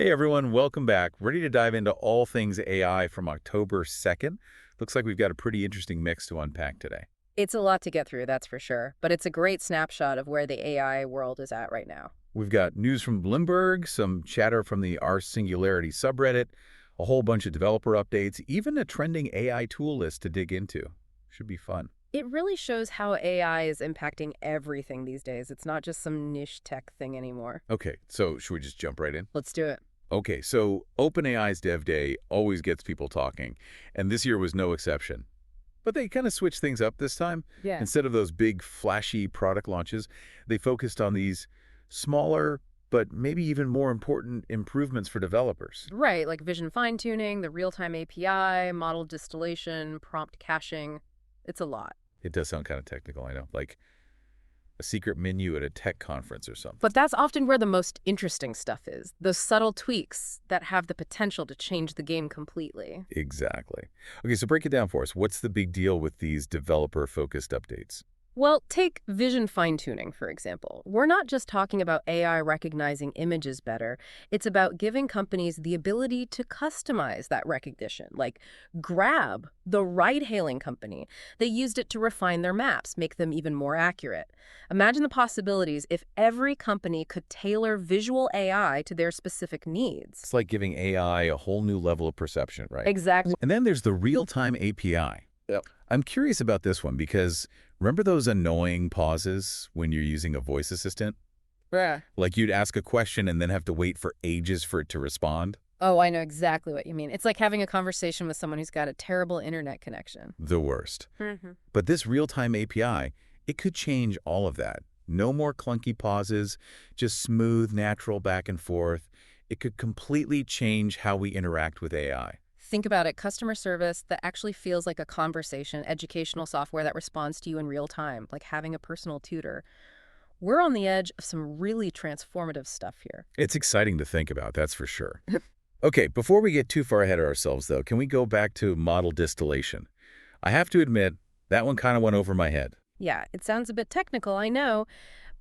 Hey everyone, welcome back. Ready to dive into all things AI from October 2nd? Looks like we've got a pretty interesting mix to unpack today. It's a lot to get through, that's for sure. But it's a great snapshot of where the AI world is at right now. We've got news from Bloomberg, some chatter from the r Singularity subreddit, a whole bunch of developer updates, even a trending AI tool list to dig into. Should be fun. It really shows how AI is impacting everything these days. It's not just some niche tech thing anymore. Okay, so should we just jump right in? Let's do it. Okay, so OpenAI's DevDay always gets people talking, and this year was no exception. But they kind of switched things up this time. Yeah. Instead of those big, flashy product launches, they focused on these smaller, but maybe even more important improvements for developers. Right, like vision fine-tuning, the real-time API, model distillation, prompt caching. It's a lot. It does sound kind of technical, I know, like a secret menu at a tech conference or something. But that's often where the most interesting stuff is. Those subtle tweaks that have the potential to change the game completely. Exactly. Okay, so break it down for us. What's the big deal with these developer-focused updates? Well, take vision fine-tuning, for example. We're not just talking about AI recognizing images better. It's about giving companies the ability to customize that recognition. Like Grab, the ride-hailing company. They used it to refine their maps, make them even more accurate. Imagine the possibilities if every company could tailor visual AI to their specific needs. It's like giving AI a whole new level of perception, right? Exactly. And then there's the real-time API. Yep. I'm curious about this one because remember those annoying pauses when you're using a voice assistant? Yeah. Like you'd ask a question and then have to wait for ages for it to respond? Oh, I know exactly what you mean. It's like having a conversation with someone who's got a terrible internet connection. The worst. Mm-hmm. But this real-time API, it could change all of that. No more clunky pauses, just smooth, natural back and forth. It could completely change how we interact with AI. Think about it, customer service that actually feels like a conversation, educational software that responds to you in real time, like having a personal tutor. We're on the edge of some really transformative stuff here. It's exciting to think about, that's for sure. Okay, before we get too far ahead of ourselves, though, can we go back to model distillation? I have to admit, that one kind of went over my head. Yeah, it sounds a bit technical, I know,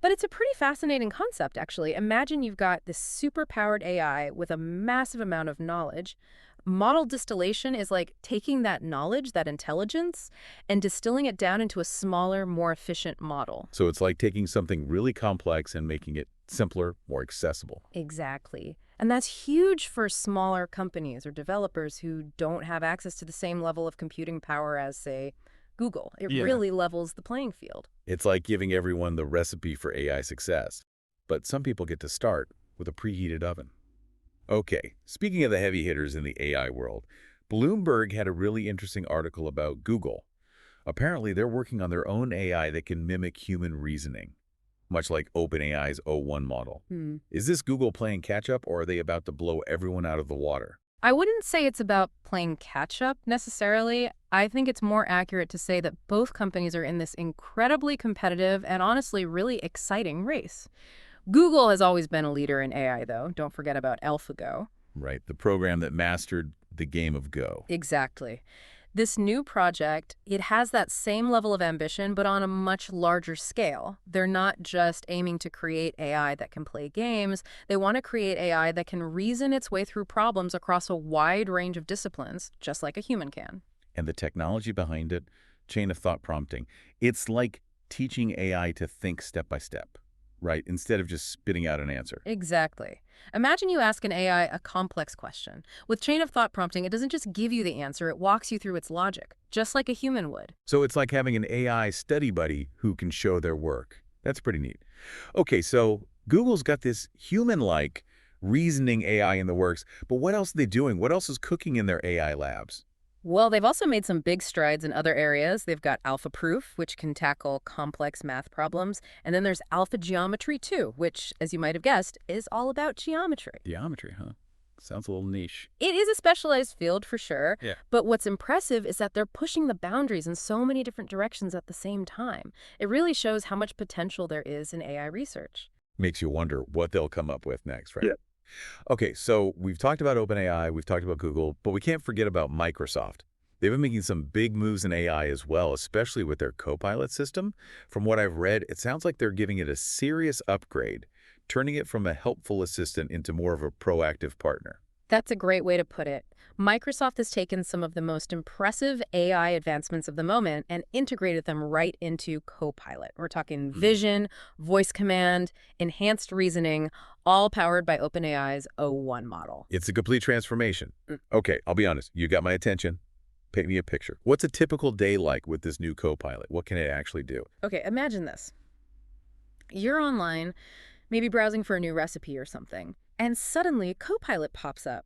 but it's a pretty fascinating concept, actually. Imagine you've got this super-powered AI with a massive amount of knowledge. Model distillation is like taking that knowledge, that intelligence, and distilling it down into a smaller, more efficient model. So it's like taking something really complex and making it simpler, more accessible. Exactly. And that's huge for smaller companies or developers who don't have access to the same level of computing power as, say, Google. It Yeah. really levels the playing field. It's like giving everyone the recipe for AI success. But some people get to start with a preheated oven. Okay, speaking of the heavy hitters in the AI world, Bloomberg had a really interesting article about Google. Apparently, they're working on their own AI that can mimic human reasoning, much like OpenAI's O1 model. Is this Google playing catch-up, or are they about to blow everyone out of the water? I wouldn't say it's about playing catch-up necessarily. I think it's more accurate to say that both companies are in this incredibly competitive and honestly really exciting race. Google has always been a leader in AI, though. Don't forget about AlphaGo. Right, the program that mastered the game of Go. Exactly. This new project, it has that same level of ambition, but on a much larger scale. They're not just aiming to create AI that can play games. They want to create AI that can reason its way through problems across a wide range of disciplines, just like a human can. And the technology behind it, chain of thought prompting, it's like teaching AI to think step by step, right? Instead of just spitting out an answer. Exactly. Imagine you ask an AI a complex question. With chain of thought prompting, it doesn't just give you the answer, it walks you through its logic, just like a human would. So it's like having an AI study buddy who can show their work. That's pretty neat. Okay, so Google's got this human-like reasoning AI in the works, but what else are they doing? What else is cooking in their AI labs? Well, they've also made some big strides in other areas. They've got Alpha Proof, which can tackle complex math problems. And then there's Alpha Geometry, too, which, as you might have guessed, is all about geometry. Geometry, huh? Sounds a little niche. It is a specialized field for sure, Yeah. but what's impressive is that they're pushing the boundaries in so many different directions at the same time. It really shows how much potential there is in AI research. Makes you wonder what they'll come up with next, right? Yeah. Okay, so we've talked about OpenAI, we've talked about Google, but we can't forget about Microsoft. They've been making some big moves in AI as well, especially with their Copilot system. From what I've read, it sounds like they're giving it a serious upgrade, turning it from a helpful assistant into more of a proactive partner. That's a great way to put it. Microsoft has taken some of the most impressive AI advancements of the moment and integrated them right into Copilot. We're talking Hmm. vision, voice command, enhanced reasoning, all powered by OpenAI's O1 model. It's a complete transformation. Mm. Okay, I'll be honest. You got my attention. Paint me a picture. What's a typical day like with this new Copilot? What can it actually do? Okay, imagine this. You're online, maybe browsing for a new recipe or something, and suddenly Copilot pops up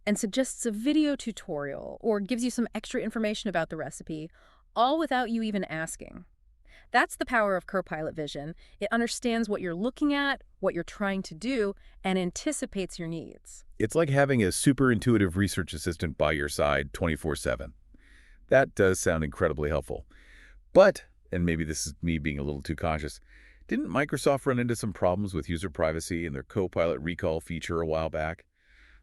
and suggests a video tutorial or gives you some extra information about the recipe, all without you even asking. That's the power of Copilot Vision. It understands what you're looking at, what you're trying to do, and anticipates your needs. It's like having a super intuitive research assistant by your side 24/7. That does sound incredibly helpful. But, and maybe this is me being a little too cautious, didn't Microsoft run into some problems with user privacy in their Copilot recall feature a while back?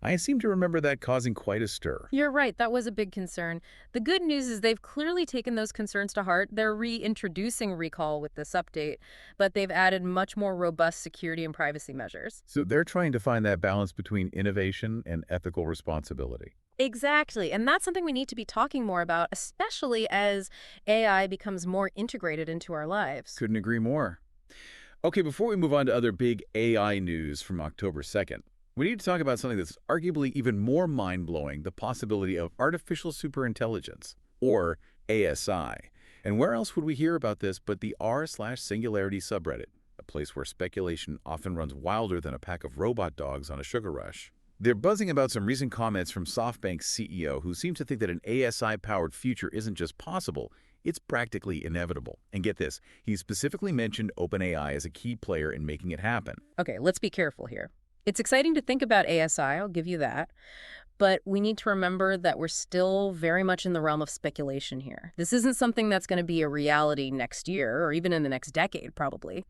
I seem to remember that causing quite a stir. You're right, that was a big concern. The good news is they've clearly taken those concerns to heart. They're reintroducing recall with this update, but they've added much more robust security and privacy measures. So they're trying to find that balance between innovation and ethical responsibility. Exactly, and that's something we need to be talking more about, especially as AI becomes more integrated into our lives. Couldn't agree more. Okay, before we move on to other big AI news from October 2nd, we need to talk about something that's arguably even more mind-blowing, the possibility of artificial superintelligence, or ASI. And where else would we hear about this but the r/singularity subreddit, a place where speculation often runs wilder than a pack of robot dogs on a sugar rush. They're buzzing about some recent comments from SoftBank's CEO who seems to think that an ASI-powered future isn't just possible, it's practically inevitable. And get this, he specifically mentioned OpenAI as a key player in making it happen. Okay, let's be careful here. It's exciting to think about ASI, I'll give you that. But we need to remember that we're still very much in the realm of speculation here. This isn't something that's going to be a reality next year or even in the next decade, probably.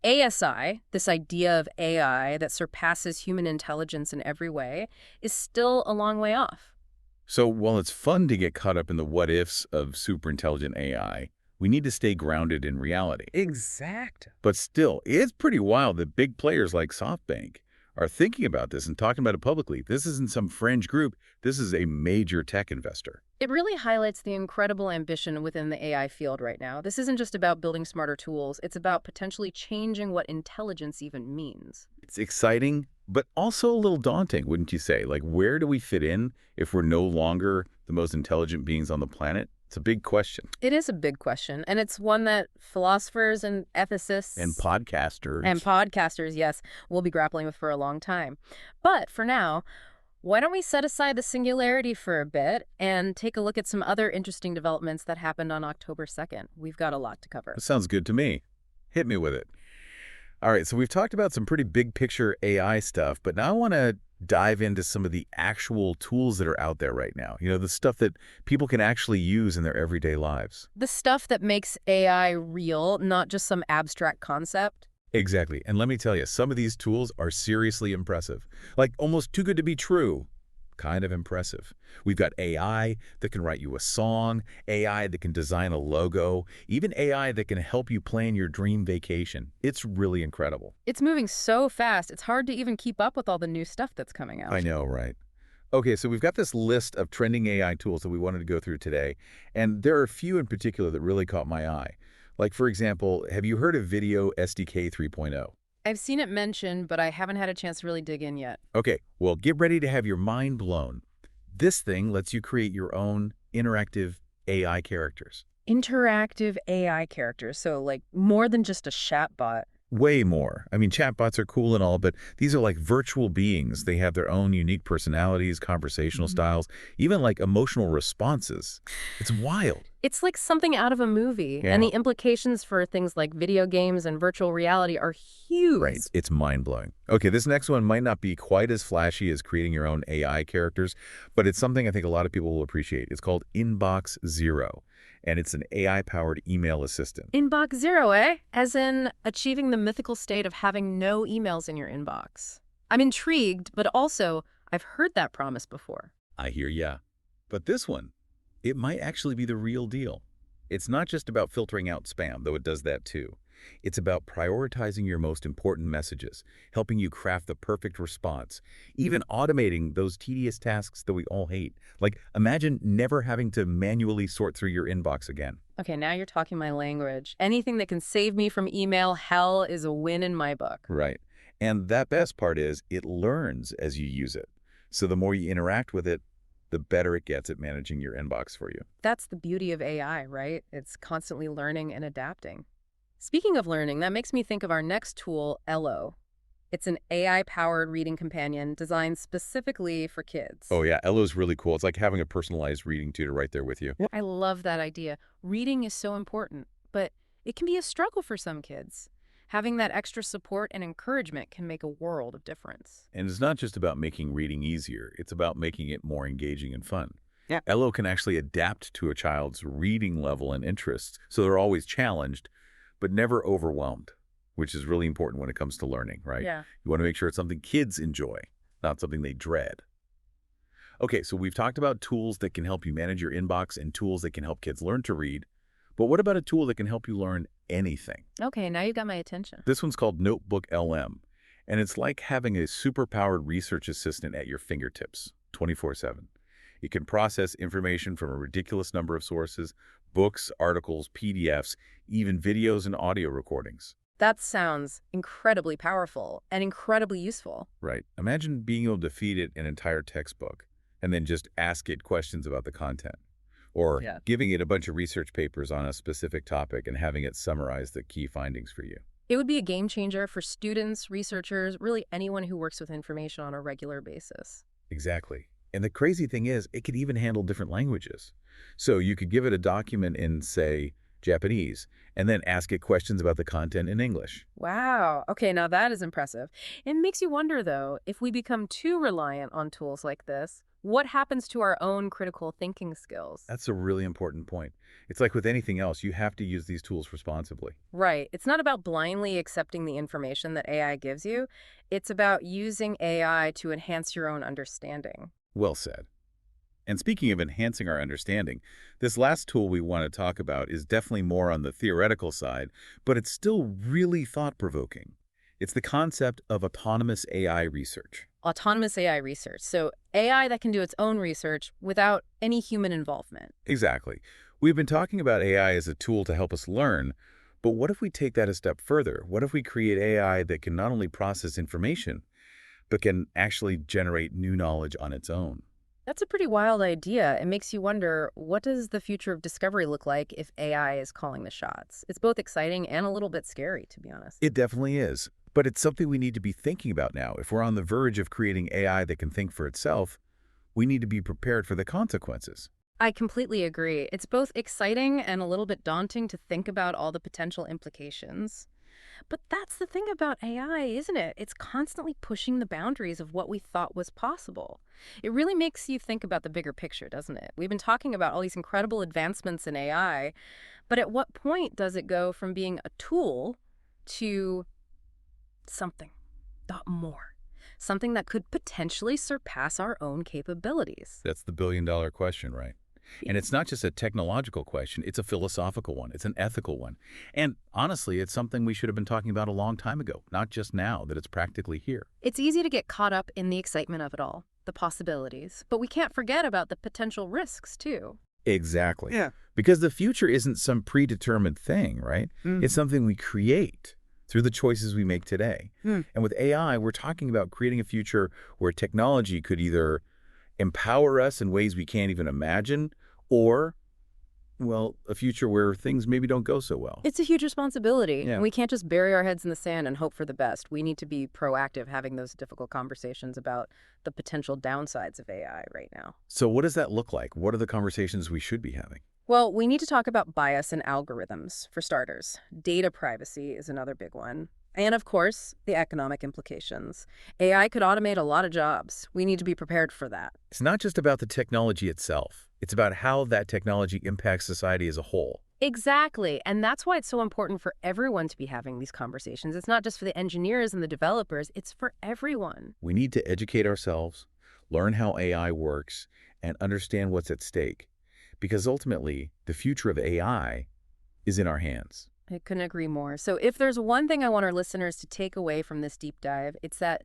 ASI, this idea of AI that surpasses human intelligence in every way, is still a long way off. So while it's fun to get caught up in the what-ifs of superintelligent AI, we need to stay grounded in reality. Exact. But still, it's pretty wild that big players like SoftBank are thinking about this and talking about it publicly. This isn't some fringe group. This is a major tech investor. It really highlights the incredible ambition within the AI field right now. This isn't just about building smarter tools. It's about potentially changing what intelligence even means. It's exciting, but also a little daunting, wouldn't you say? Like, where do we fit in if we're no longer the most intelligent beings on the planet? It's a big question. It is a big question, and it's one that philosophers and ethicists And podcasters. and podcasters, yes, will be grappling with for a long time. But for now, why don't we set aside the singularity for a bit and take a look at some other interesting developments that happened on October 2nd? We've got a lot to cover. That sounds good to me. Hit me with it. All right, so we've talked about some pretty big picture AI stuff, but now I want to dive into some of the actual tools that are out there right now. You know, the stuff that people can actually use in their everyday lives. The stuff that makes AI real, not just some abstract concept. Exactly. And let me tell you, some of these tools are seriously impressive. Like almost too good to be true. Kind of impressive. We've got AI that can write you a song, AI that can design a logo, even AI that can help you plan your dream vacation. It's really incredible. It's moving so fast, it's hard to even keep up with all the new stuff that's coming out. I know, right? Okay, so we've got this list of trending AI tools that we wanted to go through today, and there are a few in particular that really caught my eye. Like, for example, have you heard of Video SDK 3.0? I've seen it mentioned, but I haven't had a chance to really dig in yet. Okay, well, get ready to have your mind blown. This thing lets you create your own interactive AI characters. Interactive AI characters, so like more than just a chatbot. Way more. I mean, chatbots are cool and all, but these are like virtual beings. They have their own unique personalities, conversational styles, even like emotional responses. It's wild. It's like something out of a movie, Yeah. and the implications for things like video games and virtual reality are huge. Right. It's mind-blowing. Okay, this next one might not be quite as flashy as creating your own AI characters, but it's something I think a lot of people will appreciate. It's called Inbox Zero, and it's an AI-powered email assistant. Inbox zero, eh? As in achieving the mythical state of having no emails in your inbox. I'm intrigued, but also I've heard that promise before. I hear ya. But this one, it might actually be the real deal. It's not just about filtering out spam, though it does that too. It's about prioritizing your most important messages, helping you craft the perfect response, even automating those tedious tasks that we all hate. Like, imagine never having to manually sort through your inbox again. Okay, now you're talking my language. Anything that can save me from email hell is a win in my book. Right. And that best part is it learns as you use it. So the more you interact with it, the better it gets at managing your inbox for you. That's the beauty of AI, right? It's constantly learning and adapting. Speaking of learning, that makes me think of our next tool, Ello. It's an AI-powered reading companion designed specifically for kids. Oh yeah, Ello's really cool. It's like having a personalized reading tutor right there with you. Yep. I love that idea. Reading is so important, but it can be a struggle for some kids. Having that extra support and encouragement can make a world of difference. And it's not just about making reading easier, it's about making it more engaging and fun. Yeah. Ello can actually adapt to a child's reading level and interests, so they're always challenged, but never overwhelmed, which is really important when it comes to learning, right? Yeah. You want to make sure it's something kids enjoy, not something they dread. Okay, so we've talked about tools that can help you manage your inbox and tools that can help kids learn to read. But what about a tool that can help you learn anything? Okay, now you got my attention. This one's called Notebook LM, and it's like having a super-powered research assistant at your fingertips, 24/7. It can process information from a ridiculous number of sources, books, articles, PDFs, even videos and audio recordings. That sounds incredibly powerful and incredibly useful. Right. Imagine being able to feed it an entire textbook and then just ask it questions about the content. Or Yeah. giving it a bunch of research papers on a specific topic and having it summarize the key findings for you. It would be a game changer for students, researchers, really anyone who works with information on a regular basis. Exactly. And the crazy thing is, it could even handle different languages. So you could give it a document in, say, Japanese, and then ask it questions about the content in English. Wow. Okay, now that is impressive. It makes you wonder, though, if we become too reliant on tools like this, what happens to our own critical thinking skills? That's a really important point. It's like with anything else, you have to use these tools responsibly. Right. It's not about blindly accepting the information that AI gives you. It's about using AI to enhance your own understanding. Well said. And speaking of enhancing our understanding, this last tool we want to talk about is definitely more on the theoretical side, but it's still really thought-provoking. It's the concept of autonomous AI research. Autonomous AI research. So AI that can do its own research without any human involvement. Exactly. We've been talking about AI as a tool to help us learn, but what if we take that a step further? What if we create AI that can not only process information, but can actually generate new knowledge on its own? That's a pretty wild idea. It makes you wonder, what does the future of discovery look like if AI is calling the shots? It's both exciting and a little bit scary, to be honest. It definitely is, but it's something we need to be thinking about now. If we're on the verge of creating AI that can think for itself, we need to be prepared for the consequences. I completely agree. It's both exciting and a little bit daunting to think about all the potential implications. But that's the thing about AI, isn't it? It's constantly pushing the boundaries of what we thought was possible. It really makes you think about the bigger picture, doesn't it? We've been talking about all these incredible advancements in AI, but at what point does it go from being a tool to something, not more? Something that could potentially surpass our own capabilities. That's the billion-dollar question, right? And it's not just a technological question, it's a philosophical one, it's an ethical one. And honestly, it's something we should have been talking about a long time ago, not just now that it's practically here. It's easy to get caught up in the excitement of it all, the possibilities, but we can't forget about the potential risks, too. Exactly. Yeah. Because the future isn't some predetermined thing, right? It's something we create through the choices we make today. And with AI, we're talking about creating a future where technology could either empower us in ways we can't even imagine, or, well, a future where things maybe don't go so well. It's a huge responsibility. Yeah. And we can't just bury our heads in the sand and hope for the best. We need to be proactive, having those difficult conversations about the potential downsides of AI right now. So what does that look like? What are the conversations we should be having? Well, we need to talk about bias in algorithms, for starters. Data privacy is another big one. And of course, the economic implications. AI could automate a lot of jobs. We need to be prepared for that. It's not just about the technology itself. It's about how that technology impacts society as a whole. Exactly. And that's why it's so important for everyone to be having these conversations. It's not just for the engineers and the developers, it's for everyone. We need to educate ourselves, learn how AI works, and understand what's at stake. Because ultimately, the future of AI is in our hands. I couldn't agree more. So if there's one thing I want our listeners to take away from this deep dive, it's that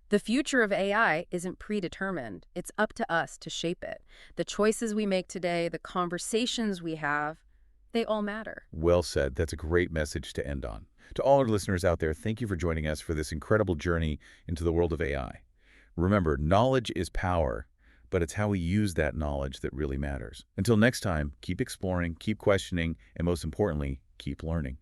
the future of AI isn't predetermined. It's up to us to shape it. The choices we make today, the conversations we have, they all matter. Well said. That's a great message to end on. To all our listeners out there, thank you for joining us for this incredible journey into the world of AI. Remember, knowledge is power, but it's how we use that knowledge that really matters. Until next time, keep exploring, keep questioning, and most importantly, keep learning.